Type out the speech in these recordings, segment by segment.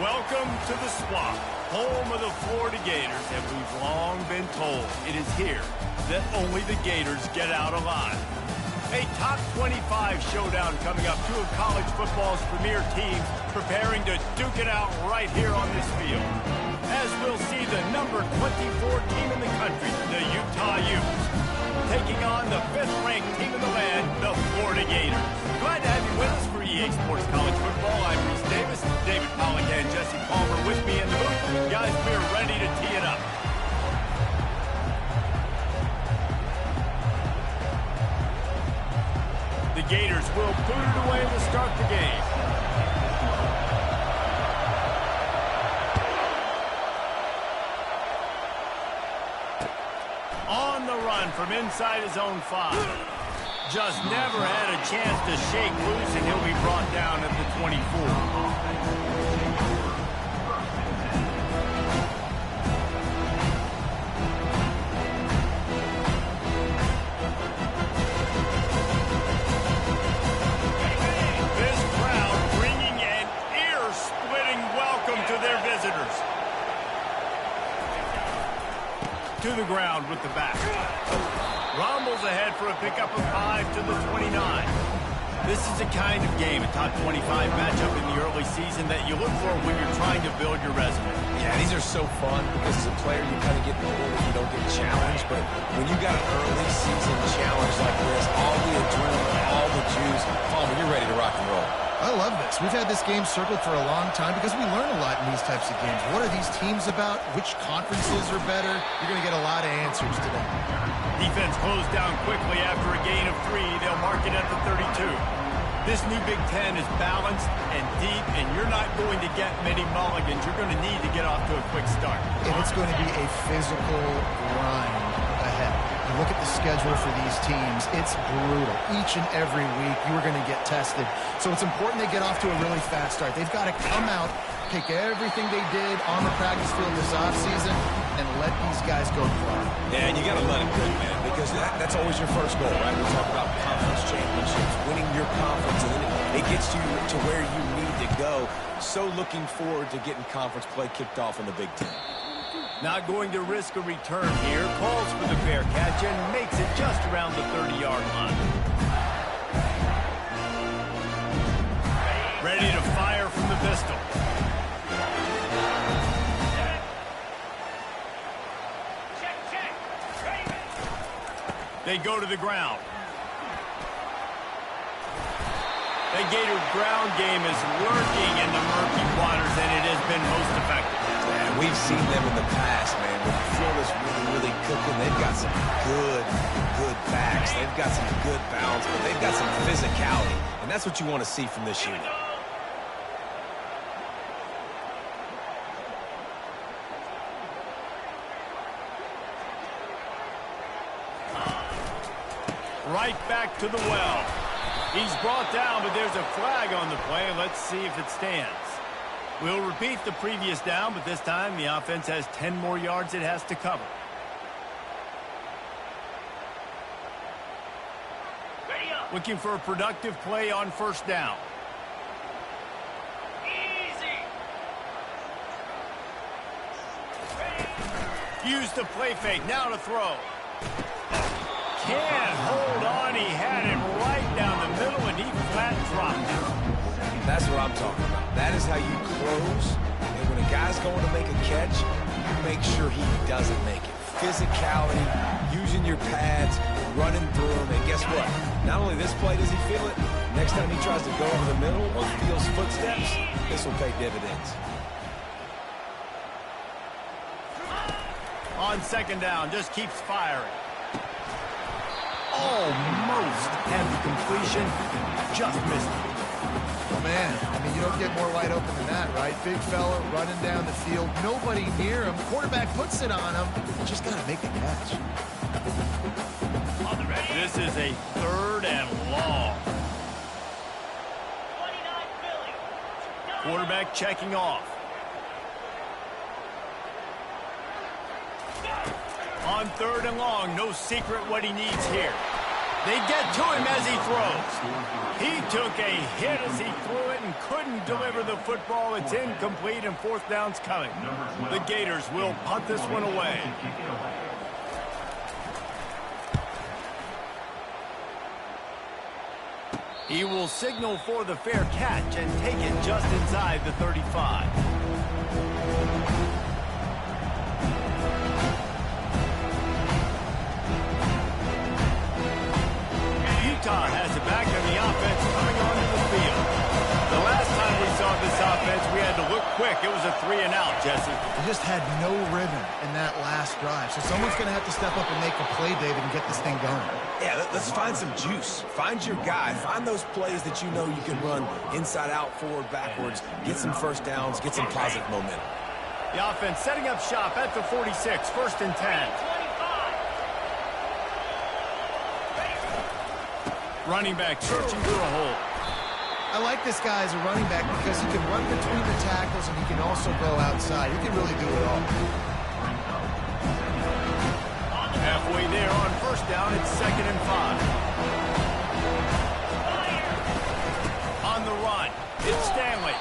Welcome to the Swamp, home of the Florida Gators, and we've long been told it is here that only the Gators get out alive. A top 25 showdown coming up, two of college football's premier teams preparing to duke it out right here on this field. As we'll see the number 24 team in the country, the Utah Utes, taking on the 5th-ranked team in the land, the Florida Gators. Glad to have you with us for EA Sports College Football. I'm Reese Davis, David Pollack and Jesse Palmer with me in the booth. Guys, we're ready to tee it up. The Gators will boot it away to start the game. On the run from inside his own 5. Just never had a chance to shake loose, and he'll be brought down at the 24. This crowd bringing an ear-splitting welcome to their visitors. To the ground with the back. Rumbles ahead for a pickup of 5 to the 29. This is the kind of game, a top 25 matchup in the early season that you look for when you're trying to build your resume. Yeah, these are so fun because as a player you kind of get bored if you don't get challenged. But when you got an early season challenge like this, all the adrenaline, all the juice, Palmer, you're ready to rock and roll. I love this. We've had this game circled for a long time because we learn a lot in these types of games. What are these teams about? Which conferences are better? You're going to get a lot of answers today. Defense closed down quickly after a gain of 3. They'll mark it at the 32. This new Big Ten is balanced and deep, and you're not going to get many mulligans. You're going to need to get off to a quick start. And it's going to be a physical grind ahead. You look at the schedule for these teams, it's brutal. Each and every week, you are going to get tested. So it's important they get off to a really fast start. They've got to come out, take everything they did on the practice field this offseason, and let these guys go play. Yeah, and you got to let it go, man, because that's always your first goal, right? We talk about conference championships, winning your conference, and then it gets you to where you need to go. So looking forward to getting conference play kicked off in the Big Ten. Not going to risk a return here. Calls for the fair catch and makes it just around the 30-yard line. Ready to fire from the pistol. They go to the ground. The Gator ground game is working in the murky waters, and it has been most effective. Yeah, we've seen them in the past, man. When Florida's really cooking, they've got some good backs. They've got some good balance, but they've got some physicality, and that's what you want to see from this unit. Right back to the well. He's brought down, but there's a flag on the play. Let's see if it stands. We'll repeat the previous down, but this time the offense has 10 more yards it has to cover. Looking for a productive play on first down. Use the play fake. Now to throw. Can't hold on. He had it right down the middle, and he flat dropped it. That's what I'm talking about. That is how you close. And when a guy's going to make a catch, you make sure he doesn't make it. Physicality, using your pads, running through him. And guess what? Not only this play does he feel it, next time he tries to go over the middle or feels footsteps, this will pay dividends. On second down, just keeps firing. Almost had the completion, just missed it. Oh, man, I mean, you don't get more wide open than that, right? Big fella running down the field, nobody near him. Quarterback puts it on him. Just got to make the catch. This is a 3rd and long. Quarterback checking off. On 3rd and long, no secret what he needs here. They get to him as he throws. He took a hit as he threw it and couldn't deliver the football. It's incomplete and fourth down's coming. The Gators will punt this one away. He will signal for the fair catch and take it just inside the 35. Utah has it back in the offense coming onto the field. The last time we saw this offense, we had to look quick. It was a 3-and-out, Jesse. They just had no rhythm in that last drive. So someone's going to have to step up and make a play, David, and get this thing going. Yeah, let's find some juice. Find your guy. Find those plays that you know you can run inside out, forward, backwards. Get some first downs. Get some positive momentum. The offense setting up shop at the 46, 1st and 10. Running back searching for a hole. I like this guy as a running back because he can run between the tackles and he can also go outside. He can really do it all. Halfway there on 1st down, it's 2nd and 5. On the run, it's Stanley.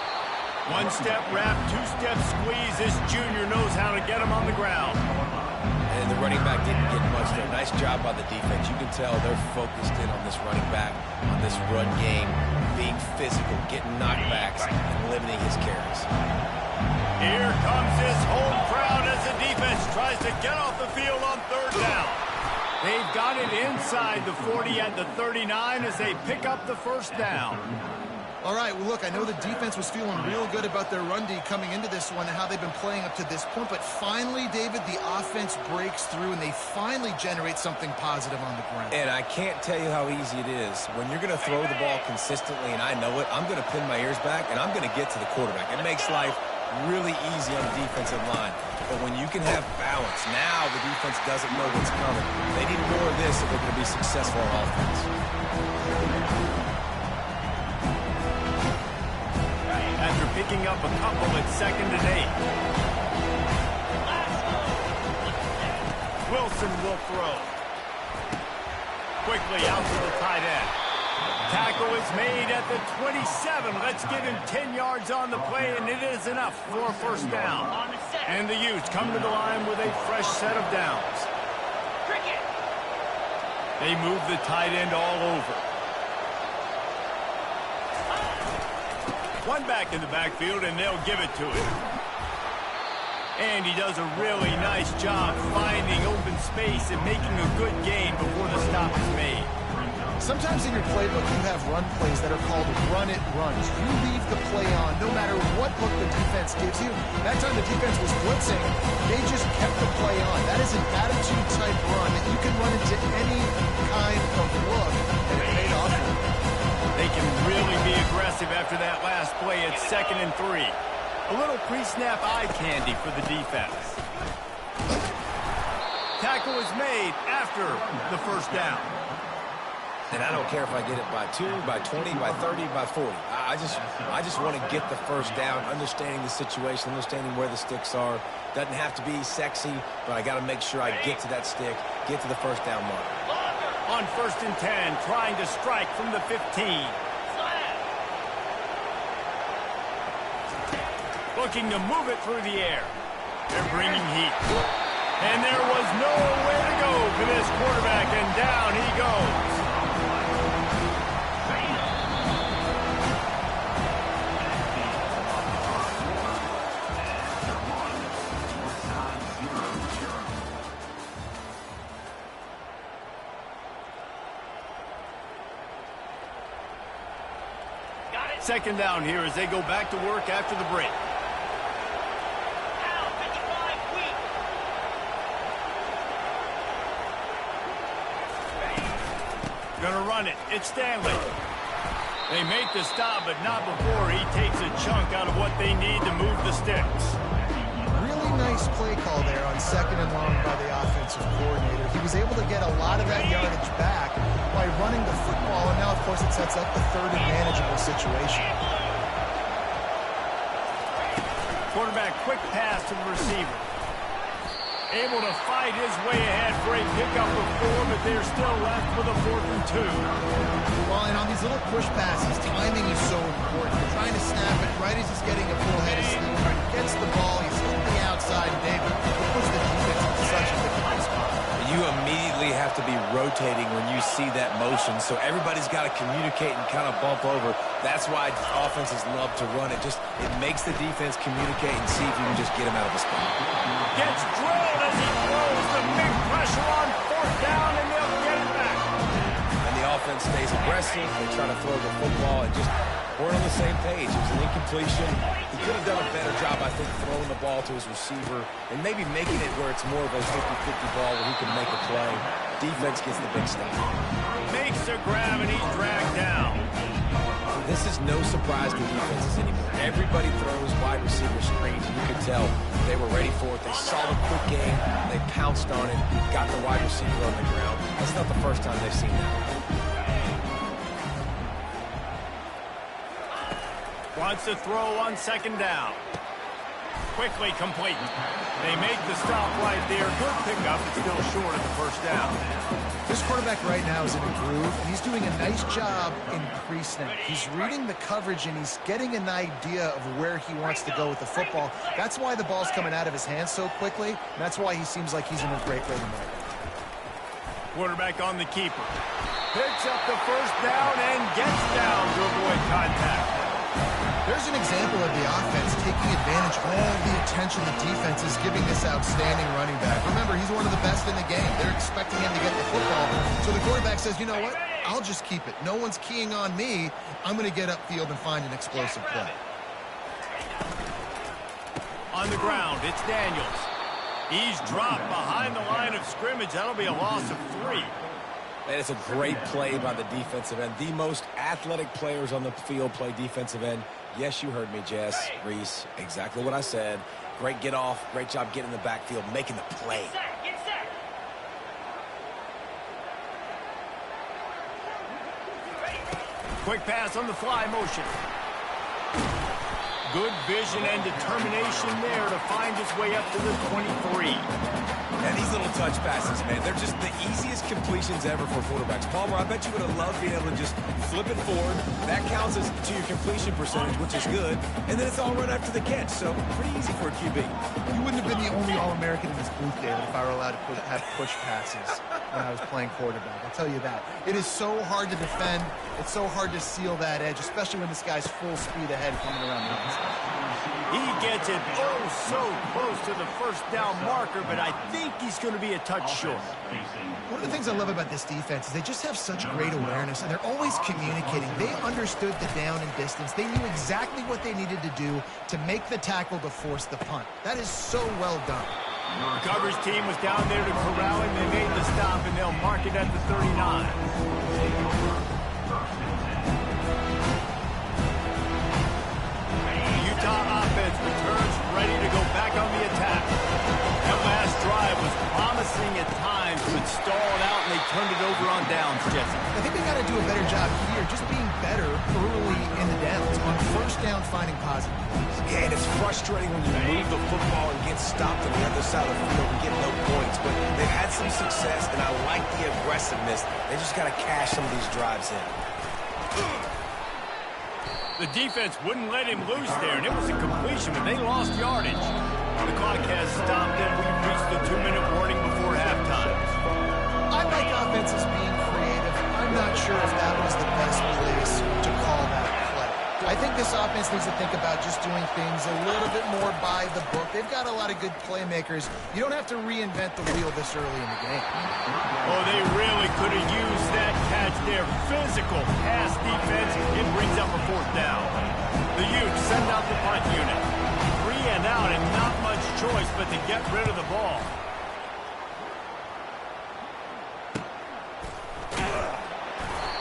One-step wrap, two-step squeeze. This junior knows how to get him on the ground. And the running back didn't get much there. Nice job by the defense. You can tell they're focused in on this running back, on this run game, being physical, getting knockbacks, and limiting his carries. Here comes this home crowd as the defense tries to get off the field on 3rd down. They've got it inside the 40 at the 39 as they pick up the 1st down. All right, well, look, I know the defense was feeling real good about their run D coming into this one and how they've been playing up to this point, but finally, David, the offense breaks through and they finally generate something positive on the ground. And I can't tell you how easy it is. When you're going to throw the ball consistently, and I know it, I'm going to pin my ears back, and I'm going to get to the quarterback. It makes life really easy on the defensive line. But when you can have balance, now the defense doesn't know what's coming. They need more of this if they're going to be successful on offense. After picking up a couple at 2nd and 8. Wilson will throw. Quickly out to the tight end. Tackle is made at the 27. Let's give him 10 yards on the play, and it is enough for a 1st down. And the Utes come to the line with a fresh set of downs. They move the tight end all over. One back in the backfield, and they'll give it to him. And he does a really nice job finding open space and making a good gain before the stop is made. Sometimes in your playbook, you have run plays that are called run-it runs. You leave the play on no matter what look the defense gives you. That time the defense was blitzing, they just kept the play on. That is an attitude-type run that you can run into any kind of look, and it paid off. They can really be aggressive after that last play at 2nd and 3. A little pre-snap eye candy for the defense. Tackle is made after the 1st down. And I don't care if I get it by 2, by 20, by 30, by 40. I just want to get the 1st down, understanding the situation, understanding where the sticks are. Doesn't have to be sexy, but I got to make sure I get to that stick, get to the 1st down mark. On 1st and 10, trying to strike from the 15. Looking to move it through the air. They're bringing heat. And there was nowhere to go for this quarterback, and down he goes. Second down here as they go back to work after the break. Gonna run it. It's Stanley. They make the stop, but not before he takes a chunk out of what they need to move the sticks. Really nice play call there on 2nd and long by the offensive coordinator. He was able to get a lot of that yardage back by running the football, and now, of course, it sets up the 3rd and manageable situation. Quarterback quick pass to the receiver. Able to fight his way ahead for a pickup of 4, but they're still left with a 4th and 2. Well, and on these little push passes, timing is so important. You're trying to snap it right as he's getting a full head of steam. When he gets the ball, he's hitting the outside, and David, it puts the defense in such a difficult spot. You immediately have to be rotating when you see that motion, so everybody's got to communicate and kind of bump over. That's why offenses love to run it. It makes the defense communicate and see if you can just get him out of the spot. Gets drilled as he throws the big pressure on 4th down, and they'll get it back. And the offense stays aggressive. They try to throw the football and just weren't on the same page. It was an incompletion. He could have done a better job, I think, throwing the ball to his receiver and maybe making it where it's more of a 50-50 ball where he can make a play. Defense gets the big stop. Makes the grab, and he's dragged down. This is no surprise to defenses anymore. Everybody throws wide receiver screens, and you could tell they were ready for it. They saw the quick game. They pounced on it, got the wide receiver on the ground. That's not the first time they've seen that. Wants to throw on 2nd down. Quickly complete. They make the stop right there. Good pickup, but still short of the 1st down. This quarterback right now is in a groove, and he's doing a nice job in pre-snap. He's reading the coverage, and he's getting an idea of where he wants to go with the football. That's why the ball's coming out of his hands so quickly, and that's why he seems like he's in a great rhythm right now. Quarterback on the keeper. Picks up the 1st down and gets down to avoid contact. There's an example of the offense taking advantage of all the attention the defense is giving this outstanding running back. Remember, he's one of the best in the game. They're expecting him to get the football. So the quarterback says, you know what? I'll just keep it. No one's keying on me. I'm going to get upfield and find an explosive play. On the ground, it's Daniels. He's dropped behind the line of scrimmage. That'll be a loss of 3. And it's a great play by the defensive end. The most athletic players on the field play defensive end. Yes, you heard me, Jess, Reese. Exactly what I said. Great get off. Great job getting in the backfield, making the play. Quick pass on the fly motion. Good vision and determination there to find his way up to the 23. And these little touch passes, man, they're just the easiest completions ever for quarterbacks. Palmer, I bet you would have loved being able to just flip it forward. That counts as to your completion percentage, which is good. And then it's all run after the catch, so pretty easy for a QB. You wouldn't have been the only All-American in this booth, David, if I were allowed to have push passes when I was playing quarterback. I'll tell you that. It is so hard to defend. It's so hard to seal that edge, especially when this guy's full speed ahead coming around the outside. He gets it so close to the 1st down marker, but I think he's going to be a touch short. One of the things I love about this defense is they just have such great awareness, and they're always communicating. They understood the down and distance. They knew exactly what they needed to do to make the tackle to force the punt. That is so well done. Coverage team was down there to corral him. They made the stop, and they'll mark it at the 39. Offense returns ready to go back on the attack. That last drive was promising at times, but stalled out, and they turned it over on downs, Jesse. I think they got to do a better job here, just being better early in the downs. On 1st down, finding positive. Yeah, and it's frustrating when you move the football and get stopped on the other side of the field and get no points. But they've had some success, and I like the aggressiveness. They just got to cash some of these drives in. The defense wouldn't let him loose there, and it was a completion, but they lost yardage. The clock has stopped, and we've reached the 2-minute warning before halftime. I like offenses being creative. I'm not sure if that was the best place to call that play. I think this offense needs to think about just doing things a little bit more by the book. They've got a lot of good playmakers. You don't have to reinvent the wheel this early in the game. Oh, they really could have used that catch there. Physical pass defense. It brings up a 4th down. The Utes send out the punt unit. 3 and out, and not much choice but to get rid of the ball.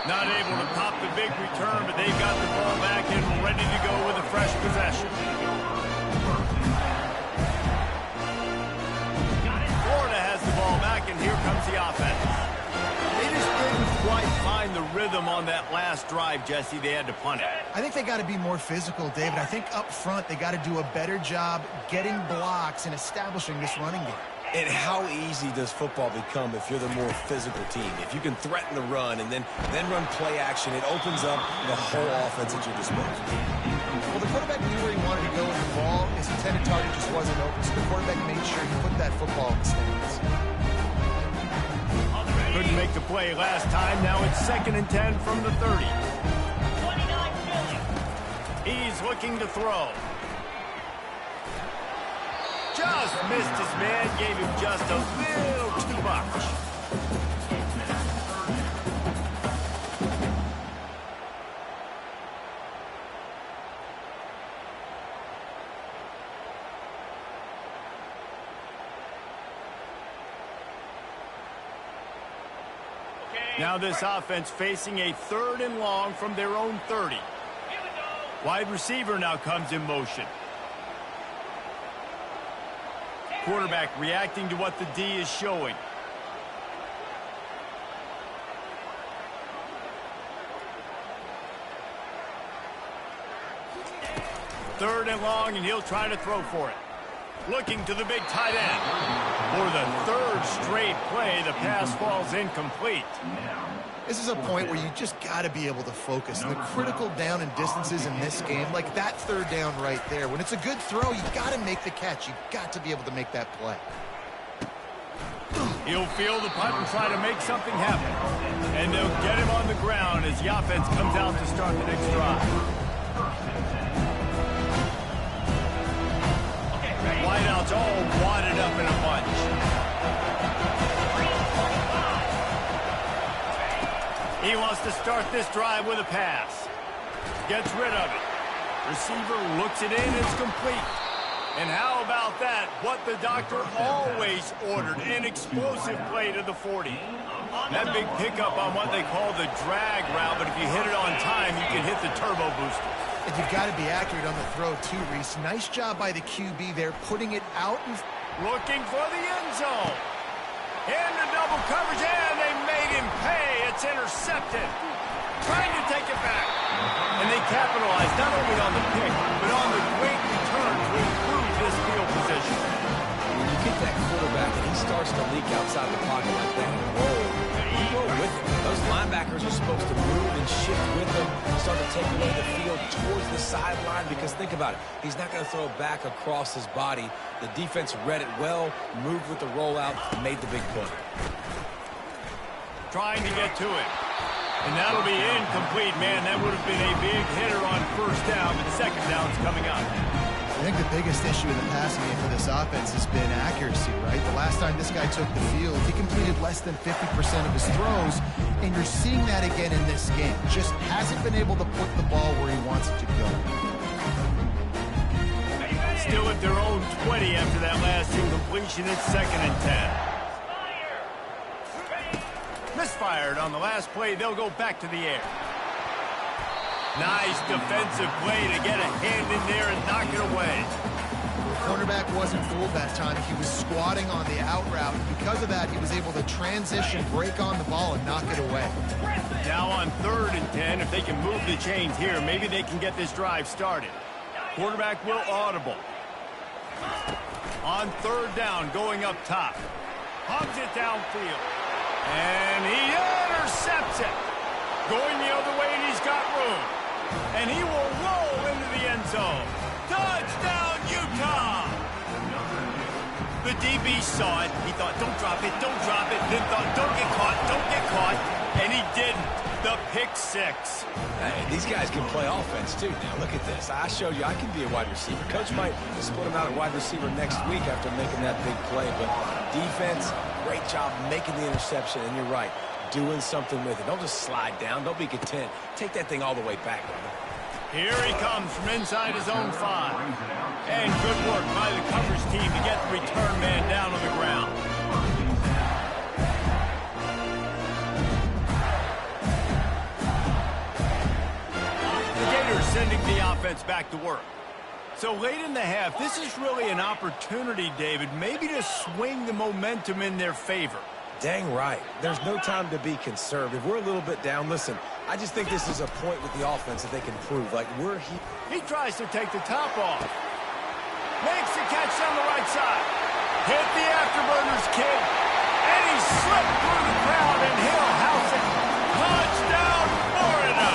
Not able to pop the big return, but they've got the ball back and ready to go with a fresh possession. Florida has the ball back, and here comes the offense. They just didn't quite find the rhythm on that last drive, Jesse. They had to punt it. I think they got to be more physical, David. I think up front they got to do a better job getting blocks and establishing this running game. And how easy does football become if you're the more physical team? If you can threaten the run and then run play action, it opens up the whole offense at your disposal. Well, the quarterback knew where he wanted to go with the ball. His intended target just wasn't open, so the quarterback made sure he put that football in the stands. Couldn't make the play last time. Now it's 2nd and 10 from the 30. 29 Philly. He's looking to throw. Just missed his man, gave him just a little too much. Now this offense facing a 3rd and long from their own 30. Wide receiver now comes in motion. Quarterback reacting to what the D is showing. Third and long, and he'll try to throw for it. Looking to the big tight end. For the 3rd straight play, the pass falls incomplete. This is a point where you just got to be able to focus. The critical down and distances in this game, like that 3rd down right there, when it's a good throw, you got to make the catch. You got to be able to make that play. He'll feel the punt and try to make something happen. And they'll get him on the ground as the offense comes out to start the next drive. Wideouts all wadded up in a bunch. He wants to start this drive with a pass. Gets rid of it. Receiver looks it in. It's complete. And how about that? What the doctor always ordered. An explosive play to the 40. That big pickup on what they call the drag route, but if you hit it on time, you can hit the turbo booster. And you've got to be accurate on the throw, too, Reese. Nice job by the QB there, putting it out. Looking for the end zone. Into double coverage, and they made him pay. It's intercepted. Trying to take it back. And they capitalized not only on the pick, but on the great return to improve this field position. When you get that quarterback and he starts to leak outside the pocket like that, you roll with him. Those linebackers are supposed to move and shift with him, start to take away the field towards the sideline, because think about it, he's not going to throw it back across his body. The defense read it well, moved with the rollout, made the big play. Trying to get to it. And that'll be incomplete, man. That would have been a big hitter on 1st down, but 2nd down's coming up. I think the biggest issue in the passing game for this offense has been accuracy, right? The last time this guy took the field, he completed less than 50% of his throws, and you're seeing that again in this game. Just hasn't been able to put the ball where he wants it to go. Still at their own 20 after that last incompletion. It's 2nd and 10. Misfired on the last play. They'll go back to the air. Nice defensive play to get a hand in there and knock it away. The cornerback wasn't fooled that time. He was squatting on the out route. Because of that, he was able to transition, break on the ball, and knock it away. Now on 3rd and 10, if they can move the chains here, maybe they can get this drive started. Quarterback will audible. On 3rd down, going up top. Hugs it downfield. And he intercepts it. Going the other way, and he's got room. And he will roll into the end zone. Touchdown, Utah! The DB saw it. He thought, don't drop it, don't drop it. Then thought, don't get caught, don't get caught. And he didn't. The pick 6. Hey, these guys can play offense, too. Now, look at this. I showed you I can be a wide receiver. Coach might split him out at wide receiver next week after making that big play. But defense, great job making the interception. And you're right, doing something with it. Don't just slide down. Don't be content. Take that thing all the way back, brother. Here he comes from inside his own 5. And good work by the coverage team to get the return man down on the ground. The Gators sending the offense back to work. So late in the half, this is really an opportunity, David, maybe to swing the momentum in their favor. Dang right. There's no time to be conservative. We're a little bit down. Listen, I just think this is a point with the offense that they can prove. Like, we're here. He tries to take the top off. Makes the catch down the right side. Hit the afterburners, kid. And he slipped through the crowd, and he'll house it. Touchdown, Florida.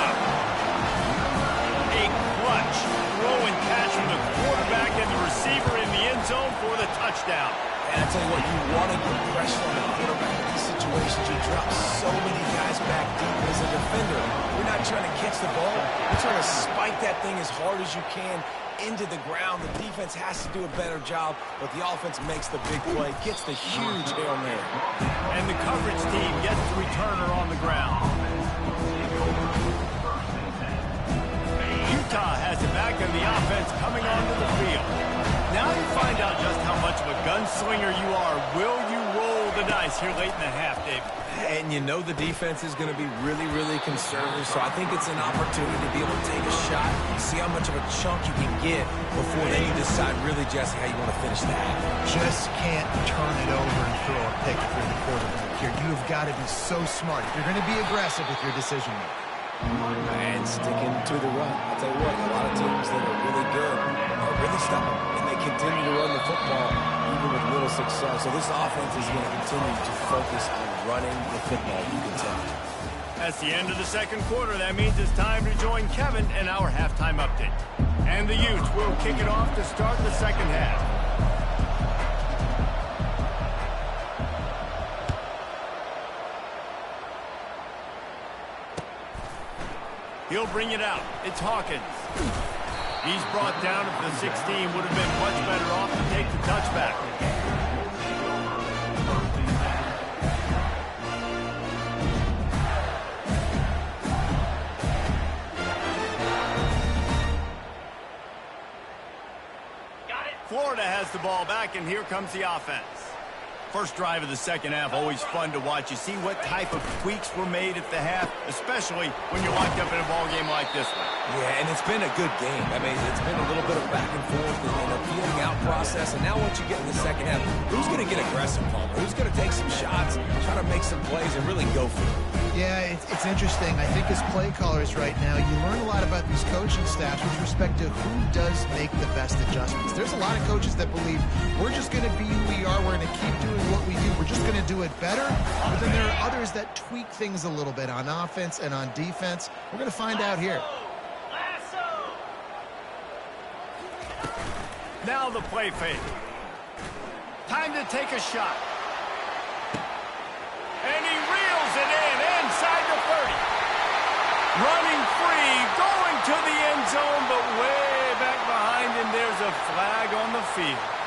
A clutch throw and catch from the quarterback and the receiver in the end zone for the touchdown. And I tell you what, you want to get pressure on the quarterback in these situations. You drop so many guys back deep as a defender. You're not trying to catch the ball. You're trying to spike that thing as hard as you can into the ground. The defense has to do a better job, but the offense makes the big play, gets the huge Hail Mary. And the coverage team gets the returner on the ground. Utah has it back, and the offense coming onto the field. Now you find out just how much of a gunslinger you are. Will you roll the dice here late in the half, Dave? And you know the defense is going to be really, really conservative, so I think it's an opportunity to be able to take a shot, see how much of a chunk you can get before then you decide really, Jesse, how you want to finish that. Just can't turn it over and throw a pick if you're the quarterback here. You've got to be so smart if you're going to be aggressive with your decision making. And sticking to the run. I'll tell you what, a lot of teams that are really good are really stubborn, and they continue to run the football even with little success. So this offense is going to continue to focus on running the football, you can tell. That's the end of the second quarter. That means it's time to join Kevin and our halftime update. And the Utes will kick it off to start the second half. He'll bring it out. It's Hawkins. He's brought down at the 16. Would have been much better off to take the touchback. Florida has the ball back, and here comes the offense. First drive of the second half, always fun to watch. You see what type of tweaks were made at the half, especially when you're locked up in a ball game like this one. Yeah, and it's been a good game. I mean, it's been a little bit of back and forth and a feeling out process. And now once you get in the second half, who's going to get aggressive, Palmer? Who's going to take some shots, try to make some plays, and really go for it? Yeah, it's interesting. I think as play callers right now, you learn a lot about these coaching staffs with respect to who does make the best adjustments. There's a lot of coaches that believe we're just going to be who we are. We're going to keep doing what we do. We're just going to do it better. But then there are others that tweak things a little bit on offense and on defense. We're going to find out here. Now the play fake. Time to take a shot. And he reels it in inside the 30. Running free, going to the end zone, but way back behind him, there's a flag on the field.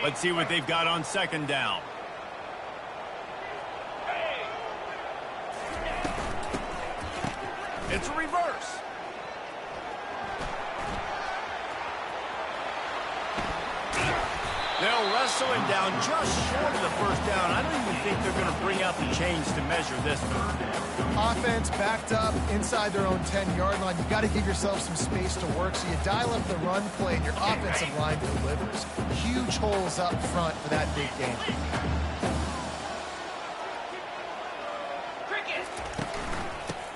Let's see what they've got on second down. It's a reverse. They'll wrestle him down just short of the first down. I don't even think they're going to bring out the chains to measure this one. Offense backed up inside their own 10-yard line. You've got to give yourself some space to work, so you dial up the run play, and your offensive line delivers. Huge holes up front for that big game.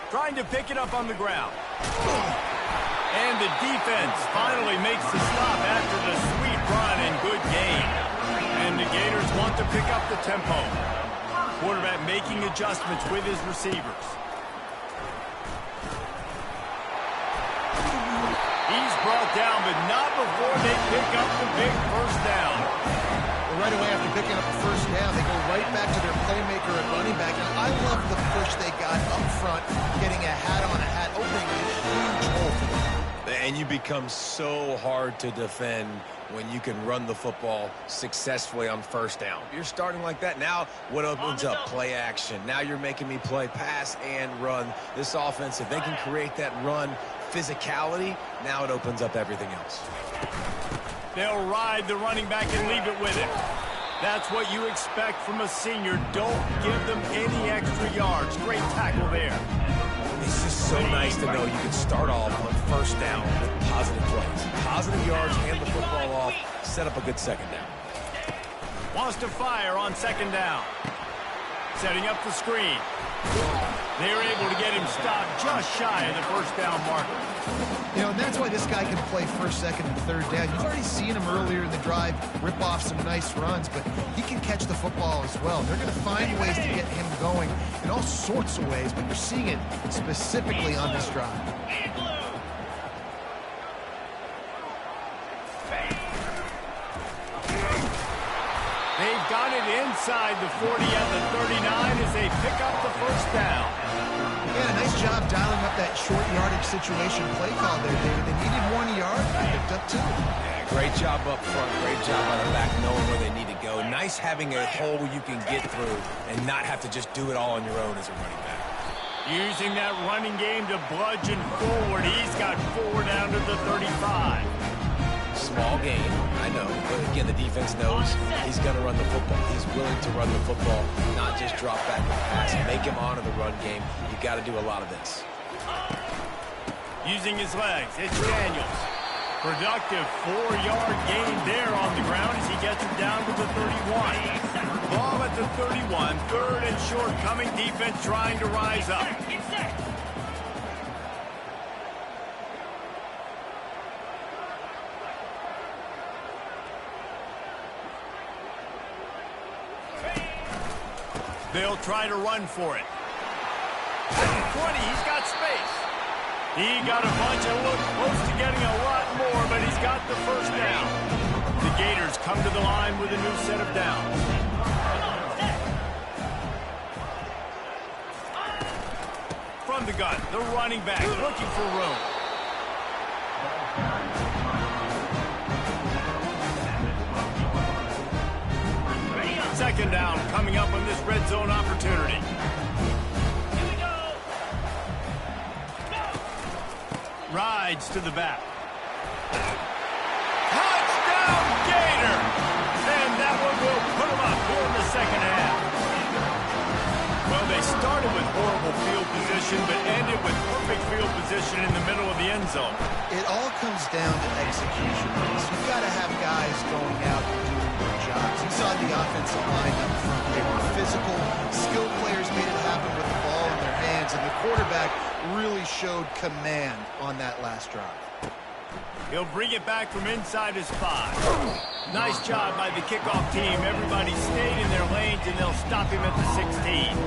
Trying to pick it up on the ground. And the defense finally makes the stop after the sweet run and good gain. And the Gators want to pick up the tempo. Quarterback making adjustments with his receivers. He's brought down, but not before they pick up the big first down. Well, right away after picking up the first down, they go right back to their playmaker at running back. And I love the push they got up front, getting a hat on a hat, opening a huge hole for them. And you become so hard to defend when you can run the football successfully on first down. You're starting like that. Now what opens up? Play action. Now you're making me play pass and run. This offense, if they can create that run physicality, now it opens up everything else. They'll ride the running back and leave it with him. That's what you expect from a senior. Don't give them any extra yards. Great tackle there. It's just so nice to know you can start off on first down with positive plays. Positive yards, hand the football off, set up a good second down. Wants to fire on second down. Setting up the screen. They were able to get him stopped just shy of the first down marker. You know, and that's why this guy can play first, second, and third down. You've already seen him earlier in the drive rip off some nice runs, but he can catch the football as well. They're going to find ways to get him going in all sorts of ways, but you're seeing it specifically on this drive. They've got it inside the 40 at the 39 as they pick up the first down. Yeah, nice job dialing up that short yardage situation play call there, David. They needed 1 yard. They picked up 2. Yeah, great job up front. Great job on the back, knowing where they need to go. Nice having a hole you can get through and not have to just do it all on your own as a running back. Using that running game to bludgeon forward. He's got 4 down to the 35. Small game, I know, but again, the defense knows he's going to run the football. He's willing to run the football, not just drop back and pass. Make him honor the run game. You got to do a lot of this. Using his legs, it's Daniels. Productive 4-yard gain there on the ground as he gets it down to the 31. Ball at the 31, third and short, coming defense trying to rise up. They'll try to run for it. At the 20, he's got space. He got a bunch and looked close to getting a lot more, but he's got the first down. The Gators come to the line with a new set of downs. From the gun, the running back looking for room. Second down coming up on this red zone opportunity. Here we go. Rides to the back. Touchdown Gator! And that one will put them up here in the second half. Well, they started with horrible field position, but ended with perfect field position in the middle of the end zone. It all comes down to execution. So you've got to have guys going out and doing their jobs. You saw the offensive line up front. They were physical. Skilled players made it happen with the ball in their hands, and the quarterback really showed command on that last drive. He'll bring it back from inside his 5. Nice job by the kickoff team. Everybody stayed in their lanes, and they'll stop him at the 16.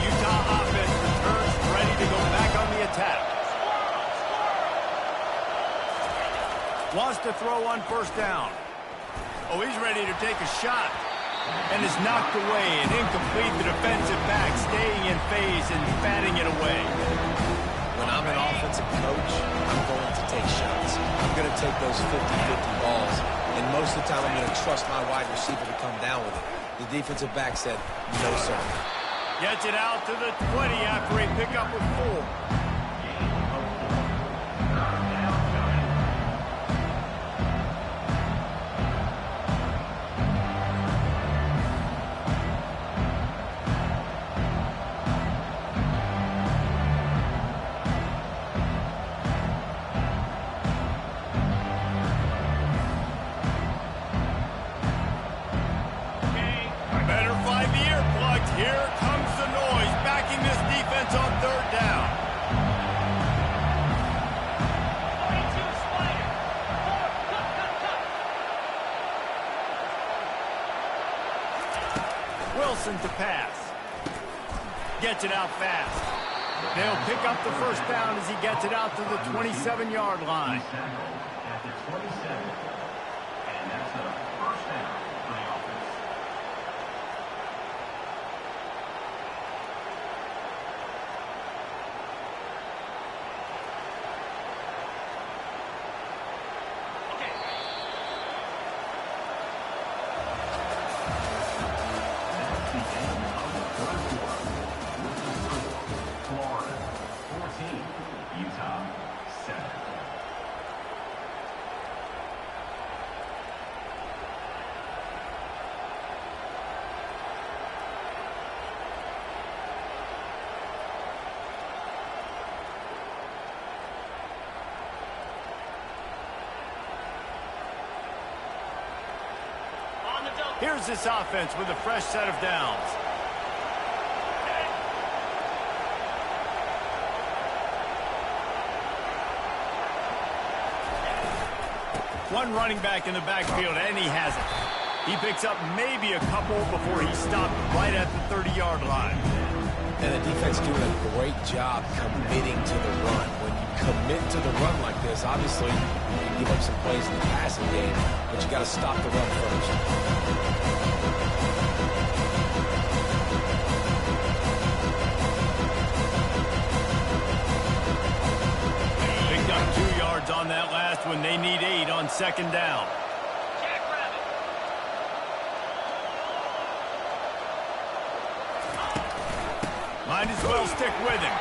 Utah offense returns, ready to go back on the attack. Wants to throw on first down. Oh, he's ready to take a shot. And is knocked away and incomplete. The defensive back staying in phase and batting it away. When I'm an offensive coach, I'm going to take shots. I'm going to take those 50-50 balls. And most of the time, I'm going to trust my wide receiver to come down with it. The defensive back said, no, sir. Gets it out to the 20 after a pickup of 4. Here comes the noise, backing this defense on third down. 42 Spider. 4, cut. Wilson to pass. Gets it out fast. They'll pick up the first down as he gets it out to the 27-yard line. At the 27, and that's a first down for the offense. Florida 14, Utah 7. Here's this offense with a fresh set of downs. One running back in the backfield, and he has it. He picks up maybe a couple before he stopped right at the 30-yard line. And the defense doing a great job committing to the run. When you commit to the run like this, obviously you can give up some plays in the passing game, but you got to stop the run first. Picked up 2 yards on that last one. They need 8 on second down. Jackrabbit. Might as well stick with him.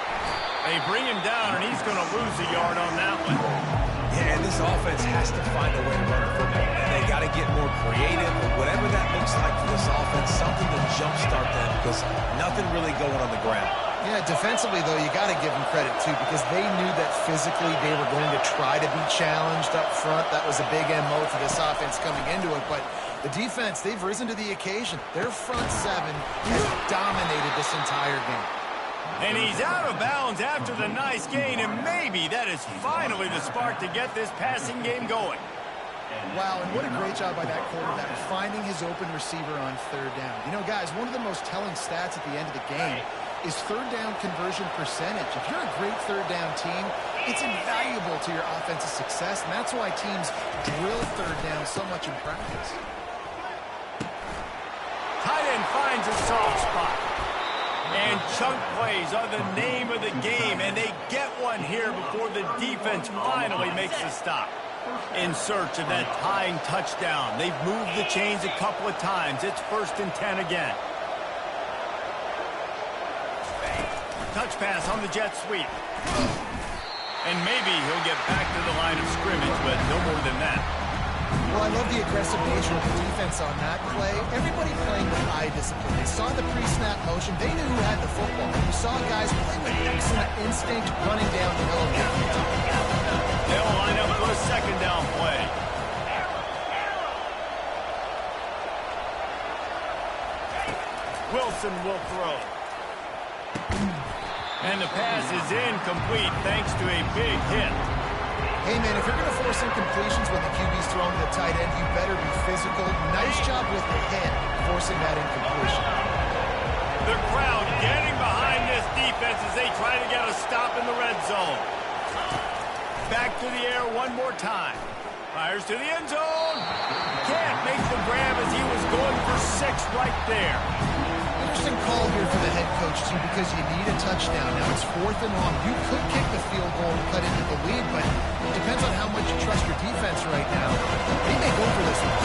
They bring him down, and he's going to lose a yard on that one. Yeah, and this offense has to find a way to run the football. And they got to get more creative, or whatever that looks like for this offense, something to jumpstart them, because nothing really going on the ground. Yeah, defensively, though, you got to give them credit, too, because they knew that physically they were going to try to be challenged up front. That was a big MO for this offense coming into it, but the defense, they've risen to the occasion. Their front seven has dominated this entire game. And he's out of bounds after the nice gain, and maybe that is finally the spark to get this passing game going. Wow, and what a great job by that quarterback, finding his open receiver on third down. You know, guys, one of the most telling stats at the end of the game is third down conversion percentage. If you're a great third down team, it's invaluable to your offensive success, and that's why teams drill third down so much in practice. Tight end finds a soft spot. And chunk plays are the name of the game, and they get one here before the defense finally makes the stop. In search of that tying touchdown. They've moved the chains a couple of times. It's 1st and 10 again. Touch pass on the jet sweep. And maybe he'll get back to the line of scrimmage, but no more than that. Well, I love the aggressive nature of the defense on that play. Everybody playing with eye discipline. They saw the pre-snap motion. They knew who had the football. You saw guys play with excellent instinct running down the middle of the field. They'll line up for a second down play. Wilson will throw. And the pass is incomplete thanks to a big hit. Hey, man, if you're going to force incompletions when the QB's throwing to the tight end, you better be physical. Nice job with the hit, forcing that incompletion. The crowd getting behind this defense as they try to get a stop in the red zone. Back to the air one more time. Fires to the end zone. Can't make the grab as he was going for 6 right there. Interesting call here for the head coach, too, because you need a touchdown. Now it's 4th and long. You could kick the field goal and cut into the lead, but it depends on how much you trust your defense right now. They may go for this one.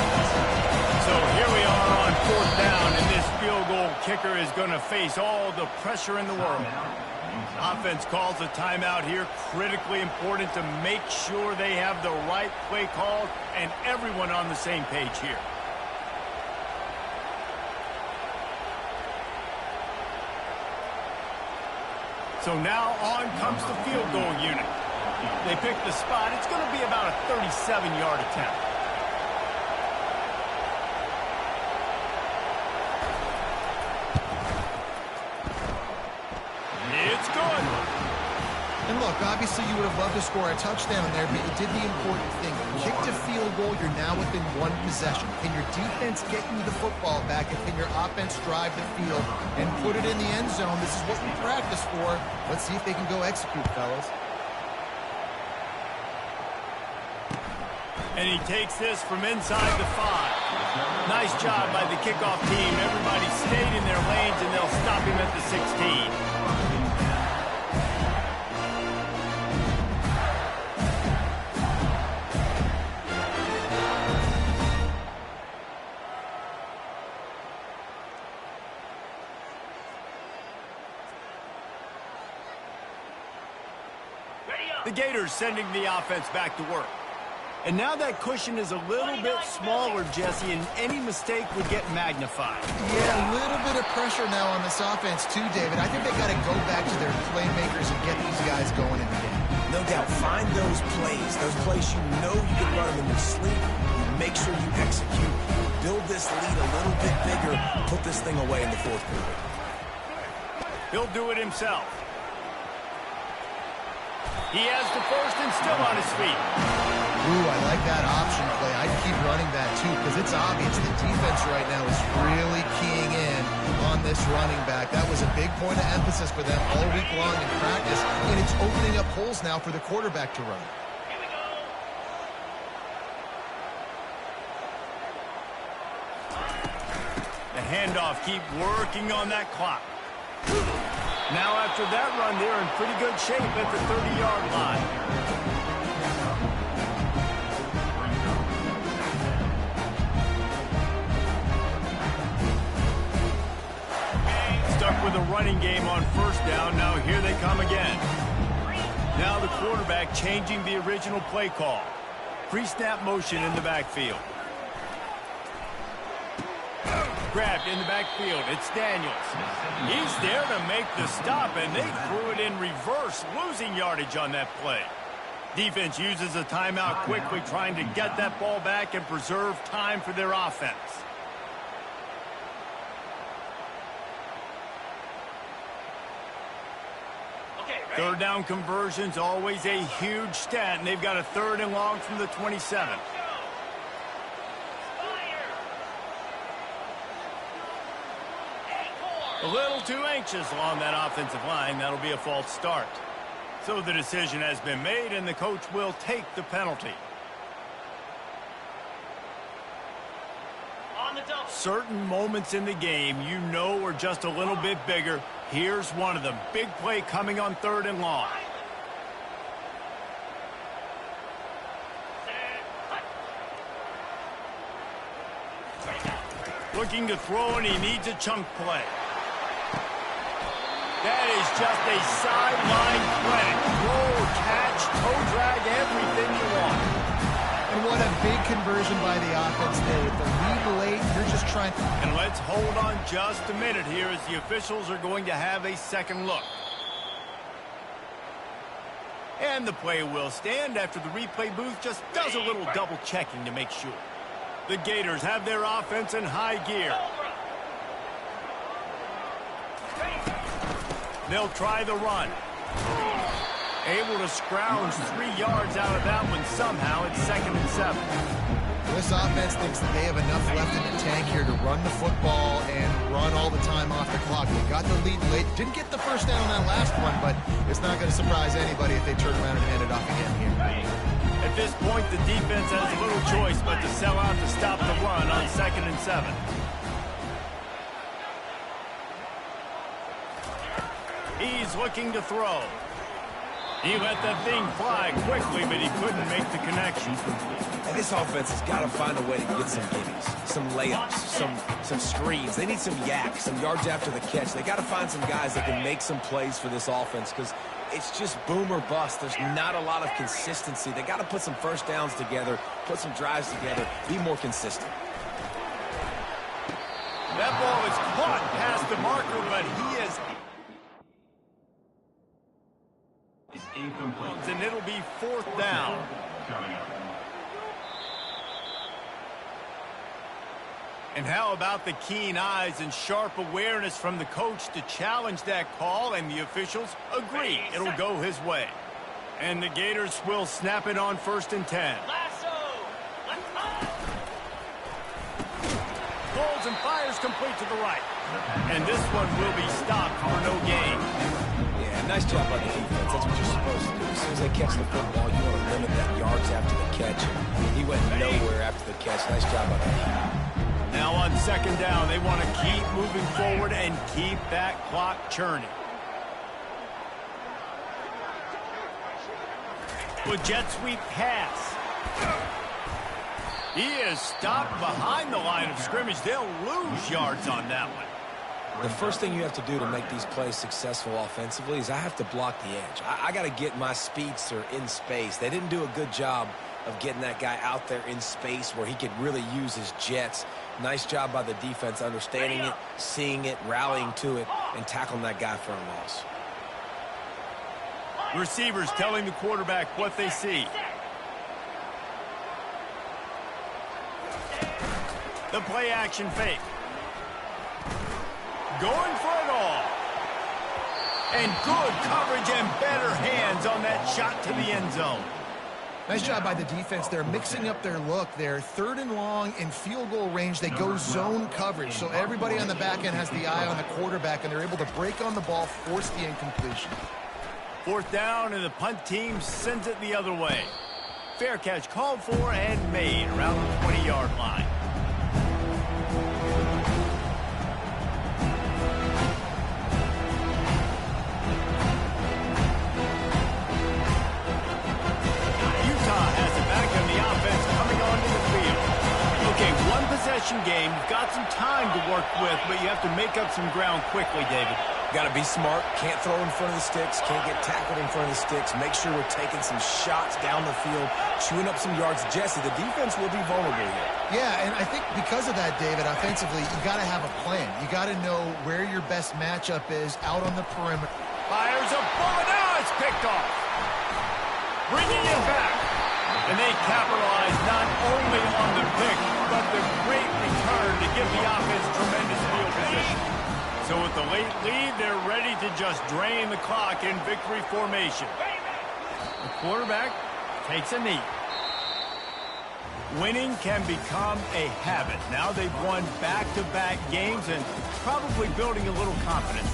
So here we are on 4th down, and this field goal kicker is going to face all the pressure in the world. Offense calls a timeout here. Critically important to make sure they have the right play called and everyone on the same page here. So now on comes the field goal unit. They pick the spot. It's going to be about a 37-yard attempt. It's good. And look, obviously you would have loved to score a touchdown there, but you did the important thing. Kicked a field goal, you're now within 1 possession. Can your defense get you the football back, and can your offense drive the field and put it in the end zone? This is what we practice for. Let's see if they can go execute, fellas. And he takes this from inside the 5. Nice job by the kickoff team. Everybody stayed in their lanes, and they'll stop him at the 16. The Gators sending the offense back to work. And now that cushion is a little bit smaller, Jesse, and any mistake would get magnified. Yeah, a little bit of pressure now on this offense too, David. I think they got to go back to their playmakers and get these guys going in the game. No doubt, find those plays you know you can run them in your sleep. You make sure you execute, build this lead a little bit bigger, put this thing away in the fourth quarter. He'll do it himself. He has the first and still on his feet. Ooh, I like that option play. I'd keep running that too because it's obvious the defense right now is really keying in on this running back. That was a big point of emphasis for them all week long in practice, and it's opening up holes now for the quarterback to run. Here we go. The handoff, keep working on that clock. Now after that run, they're in pretty good shape at the 30-yard line. Stuck with a running game on first down. Now here they come again. Now the quarterback changing the original play call. Pre-snap motion in the backfield. Grabbed in the backfield. It's Daniels. He's there to make the stop, and they threw it in reverse, losing yardage on that play. Defense uses a timeout quickly, trying to get that ball back and preserve time for their offense. Third down conversions, always a huge stat, and they've got a 3rd and long from the 27. A little too anxious along that offensive line. That'll be a false start. So the decision has been made, and the coach will take the penalty. On the double. Certain moments in the game you know are just a little bit bigger. Here's one of them. Big play coming on 3rd and long. Looking to throw, and he needs a chunk play. That is just a sideline clinic. Throw, catch, toe drag, everything you want. And what a big conversion by the offense there. With the lead late, you're just trying to... And let's hold on just a minute here as the officials are going to have a second look. And the play will stand after the replay booth just does a little double checking to make sure. The Gators have their offense in high gear. They'll try the run. Able to scrounge 3 yards out of that one somehow. It's 2nd and 7. This offense thinks that they have enough left in the tank here to run the football and run all the time off the clock. They got the lead late. Didn't get the first down on that last one, but it's not going to surprise anybody if they turn around and hand it off again here. At this point, the defense has little choice but to sell out to stop the run on 2nd and 7. He's looking to throw. He let that thing fly quickly, but he couldn't make the connection. And this offense has got to find a way to get some gimmies, some layups, some screens. They need some yak, some yards after the catch. They got to find some guys that can make some plays for this offense because it's just boom or bust. There's not a lot of consistency. They got to put some first downs together, put some drives together, be more consistent. That ball is caught past the marker, but he is... Incomplete. And it'll be 4th down. Coming up. And how about the keen eyes and sharp awareness from the coach to challenge that call, and the officials agree it'll go his way. And the Gators will snap it on 1st and 10. Lasso. Let's go. Pulls and fires complete to the right. And this one will be stopped for no gain. Yeah, nice job by the defense. That's what you're supposed to do. As soon as they catch the football, you want to limit that yards after the catch. He went nowhere after the catch. Nice job by the defense. Now on 2nd down, they want to keep moving forward and keep that clock churning. With jet sweep pass. He is stopped behind the line of scrimmage. They'll lose yards on that one. The first thing you have to do to make these plays successful offensively is I have to block the edge. I got to get my speedster in space. They didn't do a good job of getting that guy out there in space where he could really use his jets. Nice job by the defense understanding it, seeing it, rallying to it, and tackling that guy for a loss. Receivers telling the quarterback what they see. The play action fake. Going for it all. And good coverage and better hands on that shot to the end zone. Nice job by the defense. They're mixing up their look. They're 3rd and long in field goal range. They go zone coverage. So everybody on the back end has the eye on the quarterback, and they're able to break on the ball, force the incompletion. 4th down, and the punt team sends it the other way. Fair catch called for and made around the 20-yard line. Possession game. You've got some time to work with, but you have to make up some ground quickly, David. Got to be smart. Can't throw in front of the sticks. Can't get tackled in front of the sticks. Make sure we're taking some shots down the field, chewing up some yards. Jesse, the defense will be vulnerable here. Yeah, and I think because of that, David, offensively, you got to have a plan. You got to know where your best matchup is out on the perimeter. Fires a bullet. Now it's picked off. Bringing it back. And they capitalize not only on the pick, but the great return to give the offense tremendous field position. So with the late lead, they're ready to just drain the clock in victory formation. The quarterback takes a knee. Winning can become a habit. Now they've won back-to-back games and probably building a little confidence.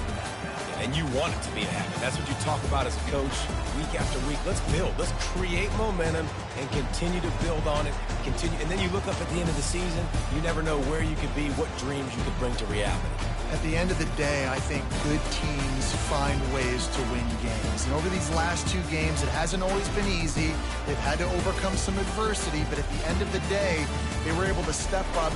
And you want it to be a habit. That's what you talk about as a coach week after week. Let's build. Let's create momentum and continue to build on it. And then you look up at the end of the season, you never know where you could be, what dreams you could bring to reality. At the end of the day, I think good teams find ways to win games. And over these last 2 games, it hasn't always been easy. They've had to overcome some adversity, but at the end of the day, they were able to step up